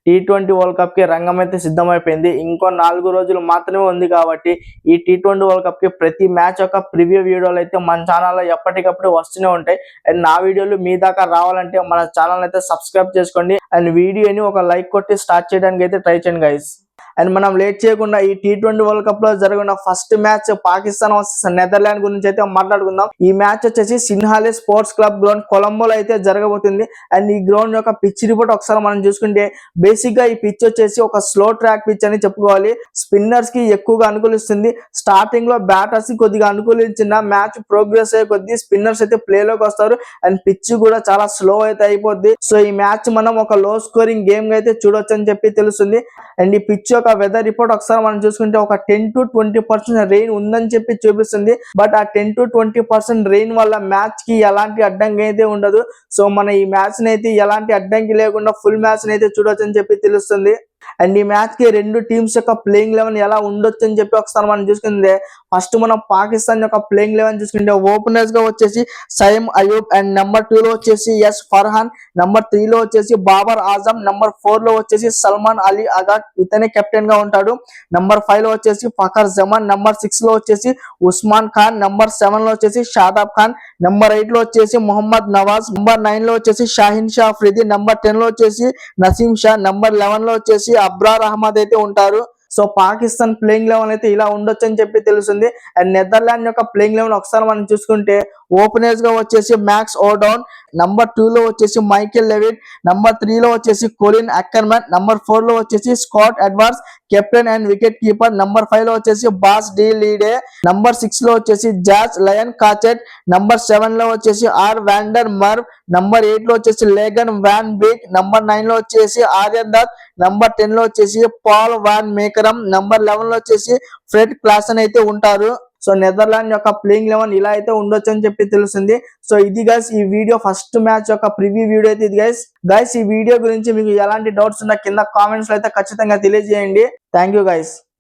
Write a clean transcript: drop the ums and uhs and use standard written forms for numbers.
T20 world cup కి రంగం అయితే సిద్ధమైపోయింది. ఇంకో 4 రోజులు మాత్రమే ఉంది కాబట్టి ఈ టీ20 వరల్డ్ కప్ కి ప్రతి మ్యాచ్ యొక్క ప్రివ్యూ వీడియోలు అయితే మన ఛానల్లో ఎప్పటికప్పుడు వస్తూనే ఉంటాయి. అండ్ నా వీడియోలు మీ దాకా రావాలంటే మన ఛానల్ అయితే సబ్స్క్రైబ్ చేసుకోండి అండ్ వీడియోని ఒక లైక్ కొట్టి స్టార్ట్ చేయడానికి అయితే ట్రై చేయండి గైస్. అండ్ మనం లేట్ చేయకుండా ఈ టీ20 వరల్డ్ కప్ లో జరిగిన first match Pakistan versus Netherland గురించి అయితే మాట్లాడుకుందాం. ఈ మ్యాచ్ వచ్చేసి సిన్హాలే స్పోర్ట్స్ క్లబ్ గ్రౌండ్ కొలంబోలో అయితే జరగబోతుంది. అండ్ ఈ గ్రౌండ్ యొక్క పిచ్ రిపోర్ట్ ఒకసారి మనం చూసుకుంటే బేసిక్ గా ఈ పిచ్ వచ్చేసి ఒక స్లో ట్రాక్ పిచ్ అని చెప్పుకోవాలి. స్పిన్నర్స్ కి ఎక్కువగా అనుకూలిస్తుంది. స్టార్టింగ్ లో బ్యాటర్స్ కి కొద్దిగా అనుకూలించిన మ్యాచ్ ప్రోగ్రెస్ అయ్యే కొద్ది స్పిన్నర్స్ అయితే ప్లే లోకి వస్తారు అండ్ పిచ్ కూడా చాలా స్లో అయితే అయిపోద్ది. సో ఈ మ్యాచ్ మనం ఒక లో స్కోరింగ్ గేమ్ గా అయితే చూడొచ్చు అని చెప్పి తెలుస్తుంది. అండ్ ఈ పిచ్ యొక్క వెదర్ రిపోర్ట్ ఒకసారి మనం చూసుకుంటే ఒక 10 to 20% రెయిన్ ఉందని చెప్పి చూపిస్తుంది. బట్ ఆ 10 to 20% రెయిన్ వల్ల మ్యాచ్ కి ఎలాంటి అడ్డంకి అయితే ఉండదు. సో మన ఈ మ్యాచ్ ని అయితే ఎలాంటి అడ్డంకి లేకుండా ఫుల్ మ్యాచ్ ని అయితే చూడొచ్చు అని చెప్పి తెలుస్తుంది. అండ్ ఈ మ్యాచ్ కి రెండు టీమ్స్ యొక్క ప్లేయింగ్ 11 ఎలా ఉండొచ్చు అని చెప్పి ఒకసారి మనం చూసుకుంటే ఫస్ట్ మనం పాకిస్తాన్ యొక్క ప్లేయింగ్ 11 చూసుకుంటే ఓపెనర్స్ గా వచ్చేసి సయీం అయూబ్ అండ్ నెంబర్ 2 లో వచ్చేసి ఎస్ ఫర్హాన్, నెంబర్ 3 లో వచ్చేసి బాబర్ ఆజం, నెంబర్ 4 లో వచ్చేసి సల్మాన్ అలీ అగాట్ ఇతనే కెప్టెన్ గా ఉంటాడు. నెంబర్ 5 లో వచ్చేసి ఫఖర్ జమాన్, నెంబర్ 6 లో వచ్చేసి ఉస్మాన్ ఖాన్, నెంబర్ 7 లో వచ్చేసి షాదాబ్ ఖాన్, నెంబర్ 8 లో వచ్చేసి మొహమ్మద్ నవాజ్, నెంబర్ 9 లో వచ్చేసి షాహిన్ షా అఫ్రిది, నెంబర్ 10 లో వచ్చేసి నసీం షా, నెంబర్ 11 లో వచ్చేసి అబ్రార్ అహ్మద్ అయితే ఉంటారు. సో పాకిస్తాన్ ప్లేయింగ్ 11 అయితే ఇలా ఉండొచ్చు అని చెప్పి తెలుస్తుంది. అండ్ నెదర్లాండ్ యొక్క ప్లేయింగ్ 11 ఒకసారి మనం చూసుకుంటే ఓపెనర్స్ గా వచ్చేసి మ్యాక్స్ ఓడౌన్, నంబర్ 2 లో వచ్చేసి మైకేల్ లెవిట్, నంబర్ 3 లో వచ్చేసి కొలిన్ అక్కర్మన్, నంబర్ 4 లో వచ్చేసి Scott Edwards captain and wicket keeper, number 5 లో వచ్చేసి బాస్ డి లీడే, నంబర్ 6 లో వచ్చేసి జాజ్ లయన్ కాచెట్, నంబర్ 7 లో వచ్చేసి ఆర్ వాండర్ మర్వ్, నంబర్ 8 లో వచ్చేసి లేగన్ వాన్ బీక్, నంబర్ 9 లో వచ్చేసి ఆర్యన్ దత్, నంబర్ 10 లో వచ్చేసి పాల్ వాన్ మేకరం, నంబర్ 11 లో వచ్చేసి ఫ్రెడ్ క్లాసన్ అయితే ఉంటారు. సో నెదర్లాండ్ యొక్క ప్లేయింగ్ 11 ఇలా అయితే ఉండొచ్చు అని చెప్పి తెలుస్తుంది. సో ఇది గైస్ ఈ వీడియో ఫస్ట్ మ్యాచ్ యొక్క ప్రివ్యూ వీడియో అయితే ఇది గైస్ ఈ వీడియో గురించి మీకు ఎలాంటి డౌట్స్ ఉన్నా కింద కామెంట్స్ లో అయితే ఖచ్చితంగా తెలియజేయండి. Thank you guys.